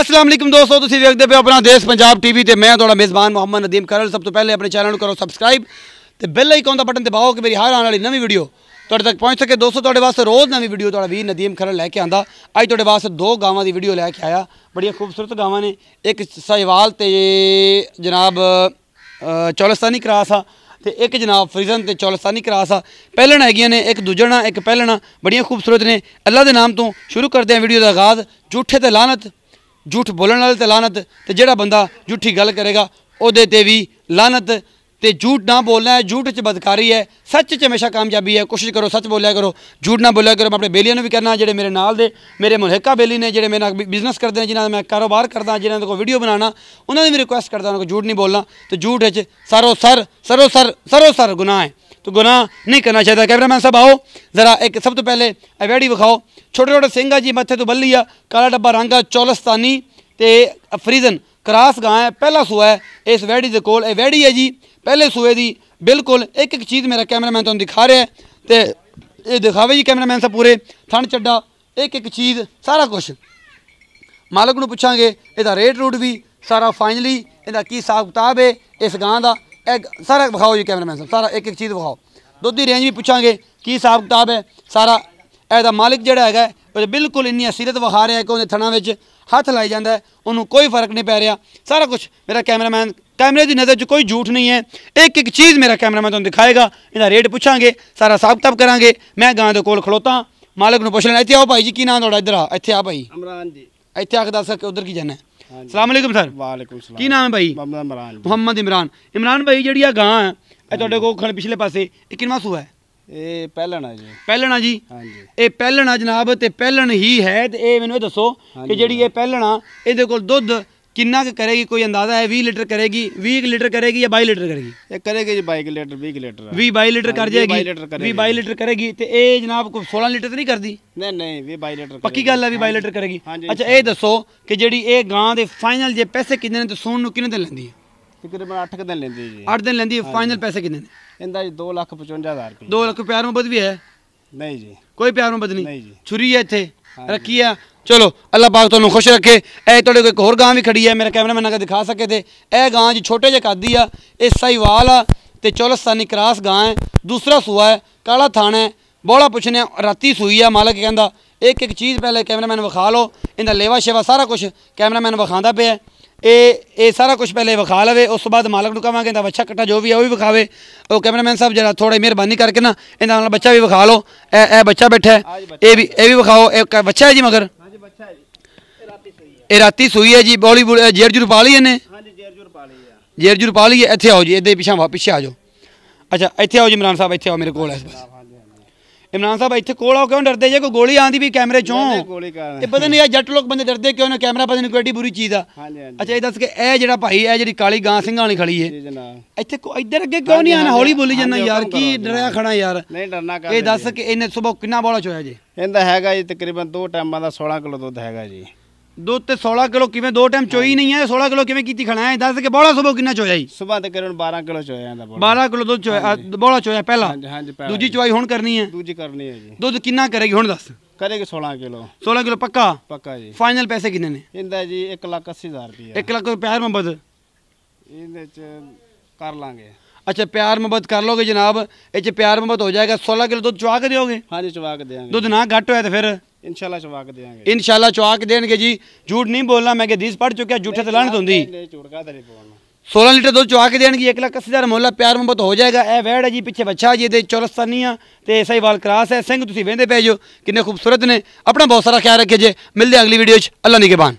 अस्सलाम वालेकुम दोस्तों, तुसीं देखदे पे अपना देश पंजाब टीवी ते मैं तुहाडा मेज़बान मोहम्मद नदीम करल। सब तो पहले अपने चैनल को करो सब्सक्राइब ते बेल आइकन दा बटन दबाओ कि मेरी हर आने वाली नवी वीडियो तुहाडे तक पहुँच सके। दोस्तों तुहाडे वास्ते रोज़ नवी वीडियो तुहाडा वीर नदीम करल लैके आंदा। अज तुहाडे वास्ते दो गावां दी वीडियो लैके आया, बड़िया खूबसूरत गावां ने। एक साहीवाल ते जनाब चौलस्तानी क्रास आ ते एक जनाब फ्रीजन ते चौलस्तानी क्रास आ। पैलन हैगियां ने, एक दूजणा एक पैलन, बड़िया खूबसूरत ने। अल्लाह दे नाम तो शुरू करते हैं वीडियो का आगाज़। झूठे ते लानत, झूठ बोलने वाले ते लानत, ते जेड़ा बंदा झूठी गल करेगा ओदे ते भी लानत। ते झूठ ना बोलना है, झूठ च बदकारी है, सच च हमेशा कामयाबी है। कोशिश करो सच बोलिया करो, झूठ ना बोलिया करो। मैं अपने बेलियां भी करना, जेडे मेरे नाल दे मेरे मुल्हिका बेली ने, जेडे मेरे बिजनेस करते हैं, जिन्होंने मैं कारोबार करदा, जिन्होंने को वीडियो बनाना, उन्होंने भी रिक्वेस्ट करता उन्होंने झूठ नहीं बोलना। तो झूठ च सरोसर गुनाह है, तो गुनाह नहीं करना चाहिए। कैमरामैन साहब आओ ज़रा, एक सब तो पहले वैड़ी विखाओ। छोटे छोटे सिंह जी, मत्थे तो बल्ली आ, काला डब्बा रंग आ, चौलस्तानी ते फ्रीजन क्रास गां है। पहला सूआ है इस वैड़ी के कोल, वैड़ी है जी पहले सूए की बिल्कुल। एक एक चीज़ मेरा कैमरामैन तुहानूं दिखा रहा है, तो ये दिखावे जी कैमरामैन साहब पूरे थन चड्डा, एक एक चीज़ सारा कुछ। मालक नूं पुछांगे इहदा रेट रूट भी सारा, फाइनली इहदा की हिसाब किताब है इस गां का, सारा विखाओ जी कैमरामैन साहब, सारा एक एक चीज़ विखाओ। दुध की रेंज भी पुछांगे की हिसाब किताब है सारा। ਇਹਦਾ मालिक ਜਿਹੜਾ ਹੈਗਾ ਉਹ बिल्कुल ਇੰਨੀ ਅਸੀਰਤ ਵਿਖਾ ਰਿਹਾ ਹੈ कि ਉਹਦੇ ਥਣਾ ਵਿੱਚ हथ लाई जाता है, उन्होंने कोई फर्क नहीं पै रहा। सारा कुछ मेरा कैमरामैन, कैमरे की नज़र च कोई झूठ नहीं है। एक एक चीज़ मेरा कैमरामैन तुहानूं दिखाएगा, इहदा रेट पुछांगे, सारा हिसाब किताब करांगे। मैं गां दे कोल खलोता, मालिक नूं पुछ लेना। इत्थे आओ भाई जी, की नाम तुहाडा? इधर आ, इत्थे आ भाई इमरान जी। इत्थे आके दस उधर की जाना है। अस्सलाम वालेकुम सर। वालेकुम सलाम। की नाम है भाई? मोहम्मद इमरान। इमरान भाई जी गां है तुहाडे कोल पिछले पासे, ये किनवां सूआ है? ये पैलन है जी। पैलन है जी, ये पैलन है जनाब, तो पैलन ही है। तो ये मैनूं दसो कि जी ये पैलन आ, ये कोल दुध किन्ना करेगी, कोई अंदाजा है? 20 लीटर करेगी, 20 लीटर करेगी या 22 लीटर करेगी? ये करेगी जी 22 लीटर, 20 लीटर, 20-22 लीटर कर जाएगी। 20-22 लीटर करेगी। तो ये जनाब कोई 16 लीटर तो नहीं करती? नहीं नहीं, 20-22 लीटर पक्की गल है, 20-22 लीटर करेगी। अच्छा ये दसो कि जी ये गां दे फाइनल जे पैसे कितने ने, तो सूण नूं कितने दिन लैंदी है? तकरीबन 8 दिन लेंदी जी। 8 दिन लेंदी। फाइनल पैसे कितने ने? इंदा जी 2,55,000 रुपये। 2 लाख। प्यार मोहब्बत भी है? नहीं जी, कोई प्यार मोहब्बत नहीं जी। छुरी है इत्थे रखी है। चलो अल्लाह पाक तुहानूं खुश रखे। ए तुहाडे कोल एक होर गां भी खड़ी है, मेरा कैमरामैन अगर दिखा सके तो। यह गां जी छोटे जे कद आ, ये साहीवाल आ ते चौलस्तानी क्रास गां है। दूसरा सूआ है, काला थान है, बौला पुछने राती सूई है। मालक कहंदा एक एक चीज़ पहले कैमरामैन विखा लो, इनका लेवा शेवा सारा कुछ कैमरामैन विखांदा पिया। ये सारा कुछ पहले विखा लवे, उस तो बाद मालक नूं कहांगे इहदा बच्चा कट्टा जो भी है वह भी विखावे। वो कैमरामैन साहब जरा थोड़ी मेहरबानी करके ना इहदा बच्चा भी विखा लो। ए बच्चा बैठा है, ये भी विखाओ। एक बच्चा है जी, मगर ये राती सूई है जी। बौली जेर जूर पा ली इन्हें? जेर जूर पा ली है। इत्थे आओ जी, इधर पिछा आ जाओ। अच्छा इत्थे आओ जी इमरान साहब, इत्थे आओ मेरे कोल। इस पास इमरान साहब इत्थे कोल आओ। क्यों डरदे जे? कोई गोली आंदी भी कैमरे चों? ये पता नहीं यार जट लोग बंदे डरदे क्यों ना? कैमरा पता नहीं कोई एडी बुरी चीज़ आ। अच्छा ये दस के ए जेड़ा भाई है जी काली गां सिंघां वाली खड़ी है, इत्थे इधर अगे क्यों नहीं आना? हौली बोली जाना यार, की डरिया खड़ा यार? नहीं डरना। ये दस के इन्हें सुबह कितना बौला चोया जी? इहदा हैगा जी तकरीबन 2 टाइमां दा 16 किलो दुध हैगा जी। दुध ते 16 किलो किवें 2 टाइम चोई नहीं है? 16 किलो किवें कीती खड़ा है? दस के बौला सुबह कितना चोया जी? सुबह तकरीबन 12 किलो चोया। 12 किलो दुध चोया, बौला चोया पहला। दूजी चोई हुण करनी है? दूजी करनी है जी। दुध कितना करेगी हुण दस? करेगी 16 किलो। 16 किलो पक्का? पक्का जी। फाइनल पैसे कितने ने? इंदा जी 1,80,000 रुपये। 1 लाख प्यार मोहब्बत इहदे च कर लांगे। अच्छा प्यार मोहब्बत कर लोगे जनाब, ये प्यार मोहब्बत हो जाएगा। 16 किलो दुध चुवा के दोगे? हाँ जी चुवा के देंगे। दुध ना घट होया तो फिर इंशाल्लाह चुवा के देंगे। इंशाल्लाह चुवा के देंगे जी। झूठ नहीं बोलना, मैं हदीस पढ़ चुका, झूठे तो लानत होंदी। 16 लीटर दुध चुवा के देंगे। 1,80,000 मुल्ला प्यार मोहब्बत हो जाएगा। यह वैड़ है जी, पिछे बच्चा जी, चौलस्तानी ते साहीवाल क्रास है। सिंह तुसीं वेंदे पे जो किन्ने खूबसूरत ने। अपना बहुत सारा ख्याल रखिए जी। मिलते अगली वीडियो। अल्लाह निगहबान।